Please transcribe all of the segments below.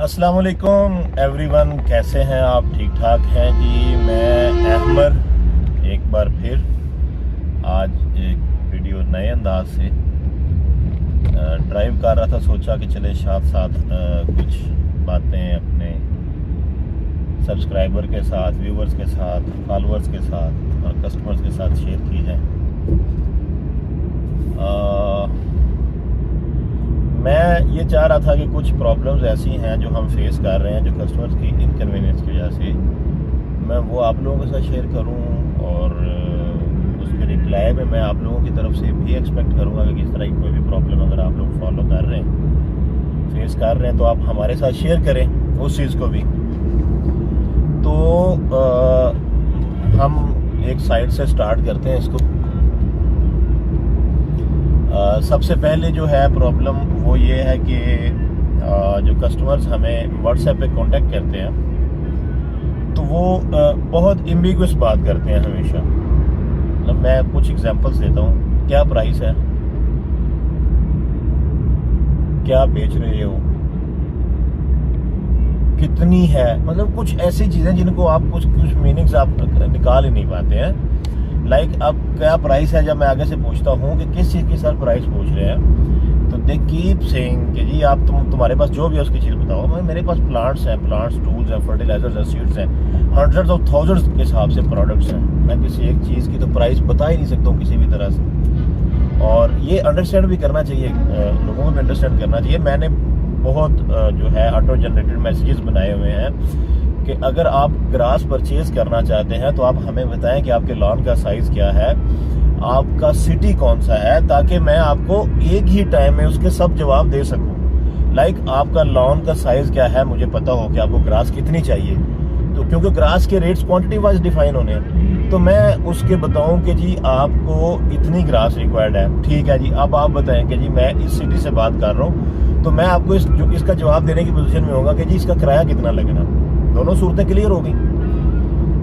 अस्सलाम वालेकुम एवरीवन, कैसे हैं आप? ठीक ठाक हैं जी। मैं अहमर एक बार फिर आज एक वीडियो नए अंदाज से ड्राइव कर रहा था। सोचा कि चले साथ साथ कुछ बातें अपने सब्सक्राइबर के साथ, व्यूवर्स के साथ, फॉलोअर्स के साथ और कस्टमर्स के साथ शेयर की जाए। मैं ये चाह रहा था कि कुछ प्रॉब्लम्स ऐसी हैं जो हम फेस कर रहे हैं, जो कस्टमर्स की इनकन्वीनियंस की वजह से, मैं वो आप लोगों के साथ शेयर करूं और उसके रिप्लाई में मैं आप लोगों की तरफ से भी एक्सपेक्ट करूंगा कि किस तरह की कोई भी प्रॉब्लम अगर आप लोग फॉलो कर रहे हैं, फेस कर रहे हैं, तो आप हमारे साथ शेयर करें उस चीज़ को भी। तो हम एक साइड से स्टार्ट करते हैं इसको। सबसे पहले जो है प्रॉब्लम वो ये है कि जो कस्टमर्स हमें व्हाट्सएप पे कांटेक्ट करते हैं तो वो बहुत एम्बिगुअस बात करते हैं हमेशा। मतलब मैं कुछ एग्जांपल्स देता हूँ। क्या प्राइस है, क्या बेच रहे हो, कितनी है, मतलब कुछ ऐसी चीज़ें जिनको आप कुछ मीनिंग्स आप निकाल ही नहीं पाते हैं। लाइक अब क्या प्राइस है, जब मैं आगे से पूछता हूँ कि किस चीज़ की सर प्राइस पूछ रहे हैं, तो दे कीप सेइंग कि जी आप तुम्हारे पास जो भी है उसकी चीज़ बताओ। मेरे पास प्लांट्स हैं, टूल्स हैं, फर्टिलाइजर्स हैं, सीड्स हैं, हंड्रेड्स ऑफ थाउजेंड्स के हिसाब से प्रोडक्ट्स हैं। मैं किसी एक चीज़ की तो प्राइस बता ही नहीं सकता हूँ किसी भी तरह से। और ये अंडरस्टैंड भी करना चाहिए, लोगों को भी अंडरस्टैंड करना चाहिए। मैंने बहुत जो है ऑटो जनरेटेड मैसेजेस बनाए हुए हैं कि अगर आप ग्रास परचेज करना चाहते हैं तो आप हमें बताएं कि आपके लॉन का साइज़ क्या है, आपका सिटी कौन सा है, ताकि मैं आपको एक ही टाइम में उसके सब जवाब दे सकूं। लाइक आपका लॉन का साइज़ क्या है, मुझे पता हो कि आपको ग्रास कितनी चाहिए, तो क्योंकि ग्रास के रेट्स क्वांटिटी वाइज डिफाइन होने हैं, तो मैं उसके बताऊं कि जी आपको इतनी ग्रास रिक्वायर्ड है। ठीक है जी, अब आप बताएं कि जी मैं इस सिटी से बात कर रहा हूँ, तो मैं आपको इसका जवाब देने की पोजीशन में होगा कि जी इसका किराया कितना लगना। दोनों सूरतें क्लियर हो गई।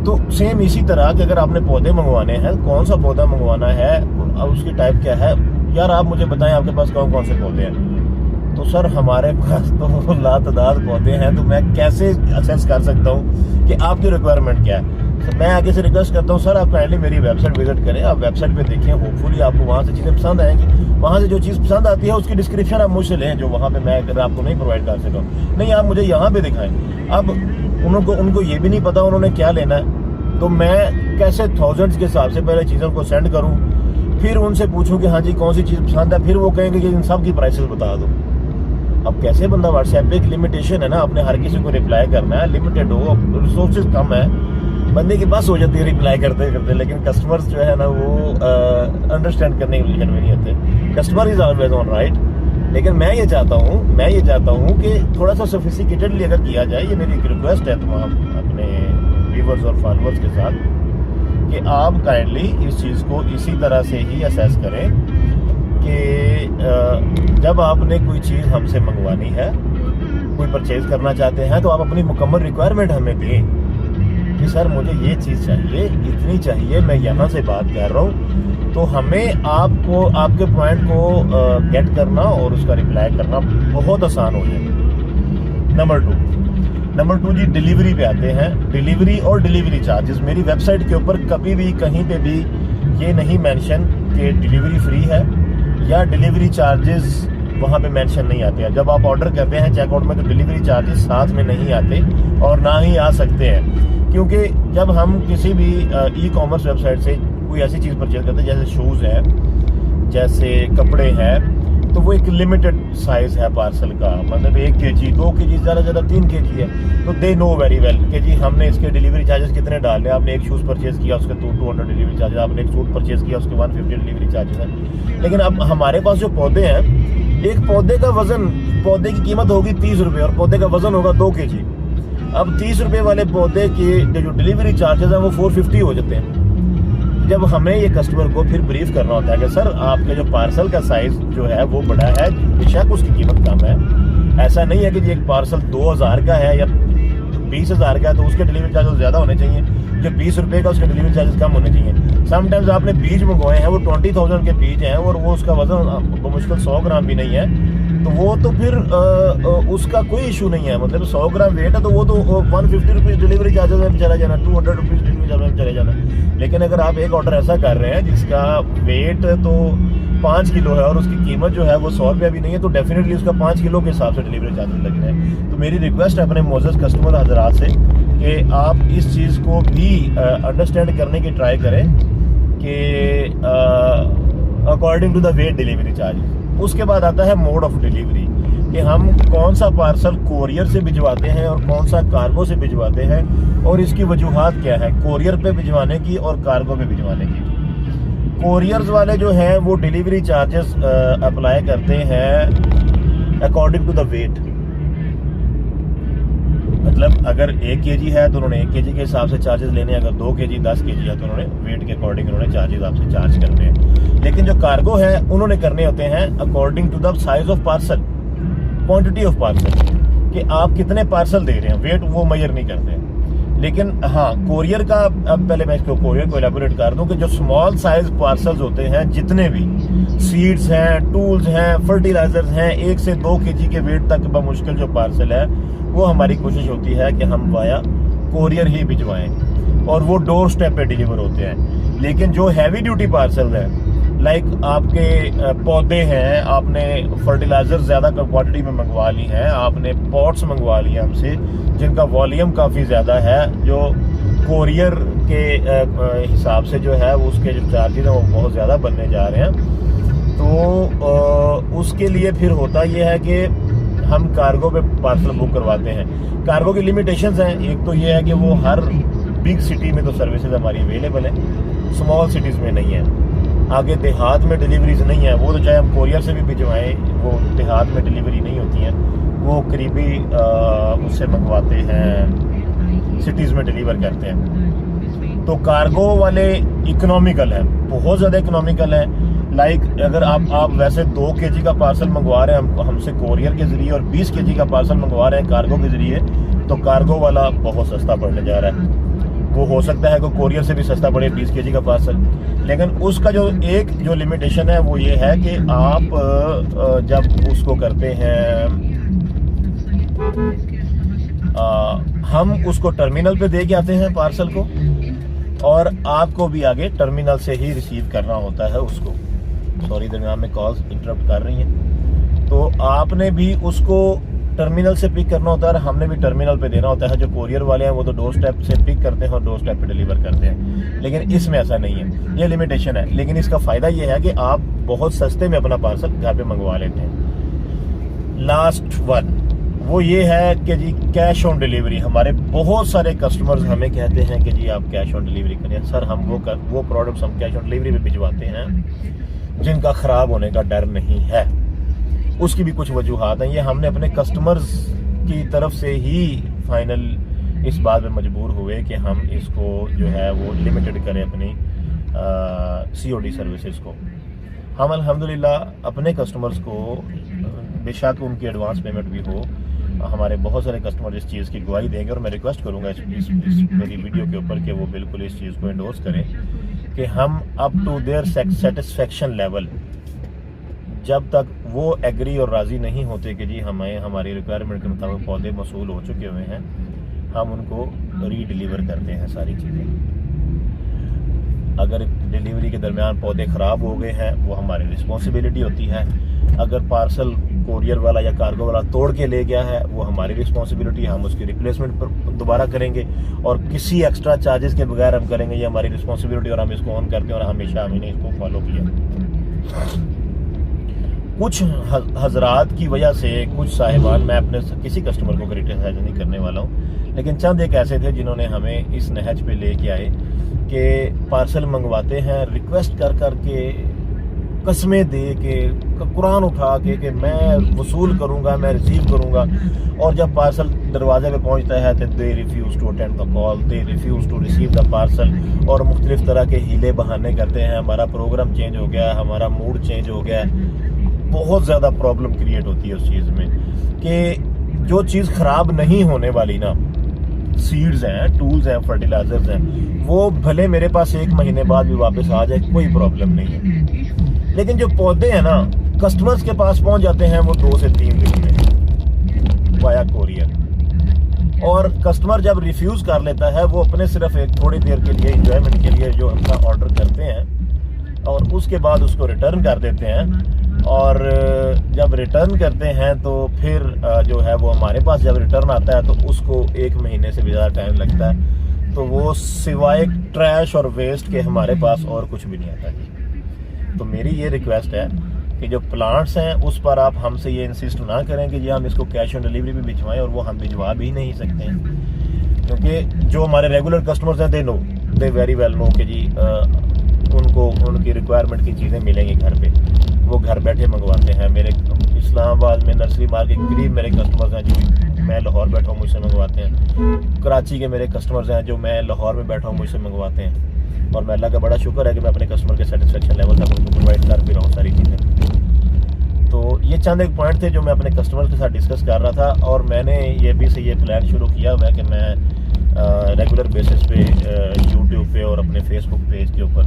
तो सेम इसी तरह कि अगर आपने पौधे मंगवाने हैं, कौन सा पौधा मंगवाना है, उसकी टाइप क्या है, यार आप मुझे बताएं आपके पास कौन कौन से पौधे हैं। तो सर हमारे पास तो लातादार पौधे हैं, तो मैं कैसे असेस कर सकता हूँ कि आपकी रिक्वायरमेंट क्या है। तो मैं आगे से रिक्वेस्ट करता हूँ, सर आप काइंडली मेरी वेबसाइट विजिट करें, आप वेबसाइट पे देखें, होपफुली आपको वहाँ से चीज़ें पसंद आएंगी। वहाँ से जो चीज़ पसंद आती है उसकी डिस्क्रिप्शन आप मुझसे लें, जो वहाँ पे मैं अगर आपको नहीं प्रोवाइड कर सका, नहीं आप मुझे यहाँ पे दिखाएं। अब उनको ये भी नहीं पता उन्होंने क्या लेना है, तो मैं कैसे थाउजेंड्स के हिसाब से पहले चीज़ों को सेंड करूं, फिर उनसे पूछूं कि हाँ जी कौन सी चीज़ पसंद है, फिर वो कहेंगे कि इन सब की प्राइसेस बता दो। अब कैसे बंदा, व्हाट्सएप पे एक लिमिटेशन है ना, आपने हर किसी को रिप्लाई करना है, लिमिटेड हो, रिसोर्सेज कम है, बंदे की बस हो जाती है रिप्लाई करते करते। लेकिन कस्टमर्स जो है ना वो अंडरस्टैंड करने की पोजीशन में नहीं होते। Customer is always on right. लेकिन मैं ये चाहता हूँ कि थोड़ा सा सोफिस्टिकेटेडली अगर किया जाए, ये मेरी एक रिक्वेस्ट है तमाम अपने व्यूवर्स और फॉलोअर्स के साथ, कि आप काइंडली इस चीज़ को इसी तरह से ही असेस करें कि जब आपने कोई चीज़ हमसे मंगवानी है, कोई परचेज करना चाहते हैं, तो आप अपनी मुकम्मल रिक्वायरमेंट हमें दें कि सर मुझे ये चीज़ चाहिए, इतनी चाहिए, मैं यहाँ से बात कर रहा हूँ। तो हमें आपको आपके पॉइंट को गेट करना और उसका रिप्लाई करना बहुत आसान हो जाए। नंबर टू जी, डिलीवरी पे आते हैं। डिलीवरी और डिलीवरी चार्जेस, मेरी वेबसाइट के ऊपर कभी भी कहीं पे भी ये नहीं मेंशन कि डिलीवरी फ्री है या डिलीवरी चार्जेस वहाँ पे मेंशन नहीं आते हैं। जब आप ऑर्डर करते हैं चेकआउट में, तो डिलीवरी चार्जेस साथ में नहीं आते और ना ही आ सकते हैं, क्योंकि जब हम किसी भी ई कॉमर्स वेबसाइट से कोई ऐसी चीज़ परचेज करते हैं, जैसे शूज़ है, जैसे कपड़े हैं, तो वो एक लिमिटेड साइज़ है पार्सल का, मतलब 1 kg, 2 kg, ज़्यादा 3 kg है। तो दे नो वेरी वेल कि जी हमने इसके डिलीवरी चार्जेस कितने डालने। आपने एक शूज़ परचेज किया उसके 200 डिलीवरी चार्जेस, आपने एक सूट परचेज किया उसके 150 डिलीवरी चार्जेस हैं। लेकिन अब हमारे पास जो पौधे हैं, एक पौधे का वजन, पौधे की कीमत होगी 30 रुपये और पौधे का वजन होगा 2 kg। अब 30 रुपये वाले पौधे के जो डिलीवरी चार्जेस हैं वो 450 हो जाते हैं। जब हमें ये कस्टमर को फिर ब्रीफ करना होता है कि सर आपके जो पार्सल का साइज जो है वो बड़ा है, बेशक उसकी कीमत कम है, ऐसा नहीं है कि जी एक पार्सल 2000 का है या 20,000 का है तो उसके डिलीवरी चार्जेस ज़्यादा होने चाहिए, जो 20 रुपये का उसके डिलीवरी चार्जेस कम होने चाहिए। समटाइम्स आपने बीज मंगवाए हैं, वो 20,000 के बीज हैं और वो उसका वजन मुश्किल 100 ग्राम भी नहीं है, तो वो तो फिर उसका कोई इशू नहीं है। मतलब 100 ग्राम वेट है तो वो तो 150 रुपीज़ डिलीवरी चार्जेस में चला जाना, 200 रुपीज़ डिलीवरी चार्जेस में चले जाना। लेकिन अगर आप एक ऑर्डर ऐसा कर रहे हैं जिसका वेट तो 5 किलो है और उसकी कीमत जो है वो 100 रुपया भी नहीं है, तो डेफिनेटली उसका 5 किलो के हिसाब से डिलीवरी चार्जेस लग रहे हैं। तो मेरी रिक्वेस्ट है अपने मोअज़्ज़ज़ कस्टमर हज़रात से कि आप इस चीज़ को भी अंडरस्टैंड करने की ट्राई करें कि according to the weight delivery charges. उसके बाद आता है मोड ऑफ डिलीवरी, कि हम कौन सा पार्सल कोरियर से भिजवाते हैं और कौन सा कार्गो से भिजवाते हैं, और इसकी वजूहात क्या है कोरियर पे भिजवाने की और कार्गो पे भिजवाने की। कोरियर्स वाले जो हैं वो डिलीवरी चार्जेस अप्लाई करते हैं अकॉर्डिंग टू द वेट। मतलब अगर 1 kg है तो उन्होंने 1 kg के हिसाब से चार्जेस लेने हैं, अगर 2 kg 10 kg है तो उन्होंने वेट के अकॉर्डिंग उन्होंने चार्जेस आपसे चार्ज करने हैं। लेकिन जो कार्गो है उन्होंने करने होते हैं according to the size of parcel, quantity of parcel, कि आप कितने पार्सल दे रहे हैं, वेट वो मेजर नहीं करते हैं। लेकिन हाँ कोरियर का, अब पहले मैं इसको कोरियर को एलाबोरेट कर दूं कि जो स्मॉल साइज पार्सल्स होते हैं, जितने भी सीड्स हैं, टूल्स हैं, फर्टिलाइजर्स हैं, 1 से 2 kg के वेट तक बमुश्किल जो पार्सल है वो हमारी कोशिश होती है कि हम वाया कोरियर ही भिजवाएं और वो डोर स्टेप पे डिलीवर होते हैं। लेकिन जो हैवी ड्यूटी पार्सल है, लाइक आपके पौधे हैं, आपने फर्टिलाइजर ज़्यादा क्वांटिटी में मंगवा ली हैं, आपने पॉट्स मंगवा लिए हमसे जिनका वॉल्यूम काफ़ी ज़्यादा है, जो कोरियर के हिसाब से जो है उसके जो चार्जेस हैं वो बहुत ज़्यादा बनने जा रहे हैं। तो उसके लिए फिर होता यह है कि हम कार्गो पे पार्सल बुक करवाते हैं। कार्गो की लिमिटेशंस हैं, एक तो ये है कि वो हर बिग सिटी में तो सर्विसेज हमारी अवेलेबल है, स्मॉल सिटीज़ में नहीं है। आगे देहात में डिलीवरीज नहीं है, वो तो चाहे हम कोरियर से भी भिजवाएं वो देहात में डिलीवरी नहीं होती है, वो करीबी उससे मंगवाते हैं, सिटीज़ में डिलीवर करते हैं। तो कार्गो वाले इकोनॉमिकल है, बहुत ज़्यादा इकोनॉमिकल है। लाइक अगर आप वैसे 2 kg का पार्सल मंगवा रहे हैं हमसे कोरियर के ज़रिए और 20 kg का पार्सल मंगवा रहे हैं कार्गो के ज़रिए, तो कार्गो वाला बहुत सस्ता पड़ने जा रहा है। वो हो सकता है कि कोरियर से भी सस्ता पड़े 20 kg का पार्सल, लेकिन उसका जो लिमिटेशन है वो ये है कि आप जब उसको करते हैं, हम उसको टर्मिनल पे दे के आते हैं पार्सल को, और आपको भी आगे टर्मिनल से ही रिसीव करना होता है उसको। सॉरी, दरमियान में कॉल्स इंटरप्ट कर रही हैं। तो आपने भी उसको टर्मिनल से पिक करना होता है और हमने भी टर्मिनल पे देना होता है। जो कोरियर वाले हैं वो तो डोर स्टेप से पिक करते हैं और डोर स्टेप पे डिलीवर करते हैं, लेकिन इसमें ऐसा नहीं है, ये लिमिटेशन है। लेकिन इसका फ़ायदा ये है कि आप बहुत सस्ते में अपना पार्सल घर पे मंगवा लेते हैं। लास्ट वन वो ये है कि जी कैश ऑन डिलीवरी। हमारे बहुत सारे कस्टमर्स हमें कहते हैं कि जी आप कैश ऑन डिलीवरी करें। सर हम वो प्रोडक्ट्स हम कैश ऑन डिलीवरी पे भिजवाते हैं जिनका ख़राब होने का डर नहीं है। उसकी भी कुछ वजूहात हैं, ये हमने अपने कस्टमर्स की तरफ से ही फाइनल इस बात में मजबूर हुए कि हम इसको जो है वो लिमिटेड करें अपनी COD सर्विसेज को। हम अल्हम्दुलिल्लाह अपने कस्टमर्स को, बेशक उनकी एडवांस पेमेंट भी हो, हमारे बहुत सारे कस्टमर इस चीज़ की गवाही देंगे और मैं रिक्वेस्ट करूंगा इस मेरी वीडियो के ऊपर कि वो बिल्कुल इस चीज़ को एंडोर्स करें कि हम up to their satisfaction level, जब तक वो एग्री और राज़ी नहीं होते कि जी हमें हमारी रिक्वायरमेंट के मुताबिक पौधे मौसूल हो चुके हुए हैं, हम उनको रीडिलीवर करते हैं सारी चीज़ें। अगर डिलीवरी के दरमियान पौधे ख़राब हो गए हैं वो हमारी रिस्पॉन्सिबिलिटी होती है। अगर पार्सल कोरियर वाला या कार्गो वाला तोड़ के ले गया है वो हमारी रिस्पॉन्सिबिलिटी है, हम उसकी रिप्लेसमेंट पर दोबारा करेंगे और किसी एक्स्ट्रा चार्जेस के बगैर हम करेंगे, ये हमारी रिस्पॉन्सिबिलिटी और हम इसको ऑन करते हैं और हमेशा हमने इसको फॉलो किया। कुछ हजरात की वजह से, कुछ साहिबान, मैं अपने किसी कस्टमर को क्रिटिसाइज नहीं करने वाला हूँ, लेकिन चंद एक ऐसे थे जिन्होंने हमें इस नहज पे लेके आए कि पार्सल मंगवाते हैं रिक्वेस्ट कर कर के, कस्में दे के, कुरान उठा के मैं वसूल करूँगा, मैं रिसीव करूँगा, और जब पार्सल दरवाजे पे पहुँचता है तो they refuse to attend the call, they refuse to receive the parcel, और मुख्तलिफ तरह के हीले बहाने करते हैं। हमारा प्रोग्राम चेंज हो गया, हमारा मूड चेंज हो गया। बहुत ज़्यादा प्रॉब्लम क्रिएट होती है उस चीज़ में कि जो चीज़ ख़राब नहीं होने वाली ना, सीड्स हैं, टूल्स हैं, फर्टिलाइजर्स हैं, वो भले मेरे पास 1 महीने बाद भी वापस आ जाए, कोई प्रॉब्लम नहीं है। लेकिन जो पौधे हैं ना कस्टमर्स के पास पहुंच जाते हैं वो 2 से 3 दिन में वाया कोरियर। और कस्टमर जब रिफ्यूज़ कर लेता है वो अपने सिर्फ एक थोड़ी देर के लिए इंजॉयमेंट के लिए जो अपना ऑर्डर करते हैं और उसके बाद उसको रिटर्न कर देते हैं। और जब रिटर्न करते हैं तो फिर जो है वो हमारे पास जब रिटर्न आता है तो उसको 1 महीने से भी ज़्यादा टाइम लगता है। तो वो सिवाय ट्रैश और वेस्ट के हमारे पास और कुछ भी नहीं आता जी। तो मेरी ये रिक्वेस्ट है कि जो प्लांट्स हैं उस पर आप हमसे ये इंसिस्ट ना करें कि जी हम इसको कैश ऑन डिलीवरी भी भिजवाएं, और वो हम भिजवा भी नहीं सकते हैं। क्योंकि जो हमारे रेगुलर कस्टमर्स हैं दे वेरी वेल नो कि जी उनको उनकी रिक्वायरमेंट की चीज़ें मिलेंगी घर पे, वो घर बैठे मंगवाते हैं। मेरे इस्लामाबाद में नर्सरी मार्केट के करीब मेरे कस्टमर्स हैं जो मैं लाहौर बैठा हूँ मुझसे मंगवाते हैं। कराची के मेरे कस्टमर्स हैं जो मैं लाहौर में बैठा हूँ मुझसे मंगवाते हैं। और मैं अल्लाह का बड़ा शुक्र है कि मैं अपने कस्टमर के सेटिस्फेक्शन लेवल तक उनको प्रोवाइड कर भी रहा हूँ सारी चीज़ें। तो ये चंद एक पॉइंट थे जो मैं अपने कस्टमर के साथ डिस्कस कर रहा था। और मैंने ये भी से ये प्लान शुरू किया हुआ है कि मैं रेगुलर बेसिस पे यूट्यूब पे और अपने फेसबुक पेज के ऊपर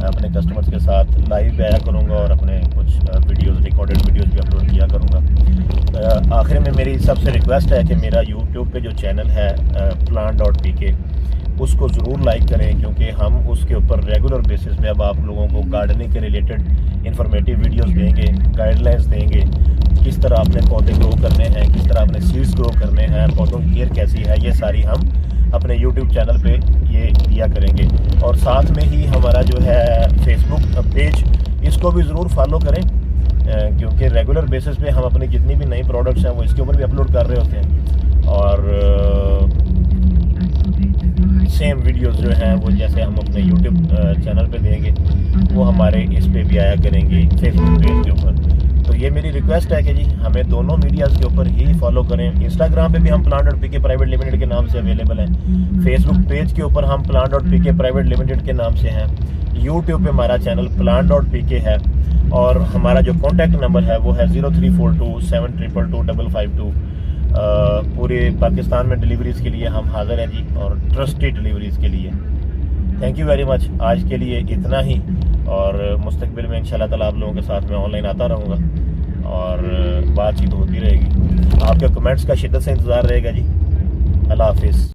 अपने कस्टमर्स के साथ लाइव आया करूँगा और अपने कुछ वीडियोस रिकॉर्डेड वीडियोस भी अपलोड किया करूँगा। आखिर में मेरी सबसे रिक्वेस्ट है कि मेरा यूट्यूब पे जो चैनल है plant.pk उसको ज़रूर लाइक करें, क्योंकि हम उसके ऊपर रेगुलर बेसिस पे अब आप लोगों को गार्डनिंग के रिलेटेड इंफॉर्मेटिव वीडियोस देंगे, गाइडलाइंस देंगे, किस तरह अपने पौधे ग्रो करने हैं, किस तरह अपने सीड्स ग्रो करने हैं, पौधों की केयर कैसी है, ये सारी हम अपने यूट्यूब चैनल पे ये दिया करेंगे। और साथ में ही हमारा जो है फेसबुक पेज इसको भी ज़रूर फॉलो करें, क्योंकि रेगुलर बेसिस पे हम अपनी जितनी भी नई प्रोडक्ट्स हैं वो इसके ऊपर भी अपलोड कर रहे होते हैं। और सेम वीडियोस जो हैं वो जैसे हम अपने यूट्यूब चैनल पे देंगे वो हमारे इस पे भी आया करेंगे फेसबुक पेज के ऊपर। तो ये मेरी रिक्वेस्ट है कि जी हमें दोनों मीडियाज़ के ऊपर ही फॉलो करें। इंस्टाग्राम पे भी हम plant.pk प्राइवेट लिमिटेड के नाम से अवेलेबल हैं, फेसबुक पेज के ऊपर हम plant.pk प्राइवेट लिमिटेड के नाम से हैं, यूट्यूब पे हमारा चैनल plant.pk है। और हमारा जो कॉन्टैक्ट नंबर है वो है 0342 722 552। पूरे पाकिस्तान में डिलीवरीज़ के लिए हम हाज़िर हैं जी, और ट्रस्टेड डिलीवरीज़ के लिए। Thank you very much. आज के लिए इतना ही, और मुस्तकबिल में इंशाल्लाह ताला आप लोगों के साथ में ऑनलाइन आता रहूँगा और बातचीत होती रहेगी। आपके कमेंट्स का शिद्दत से इंतज़ार रहेगा जी। अल्लाह हाफिज़।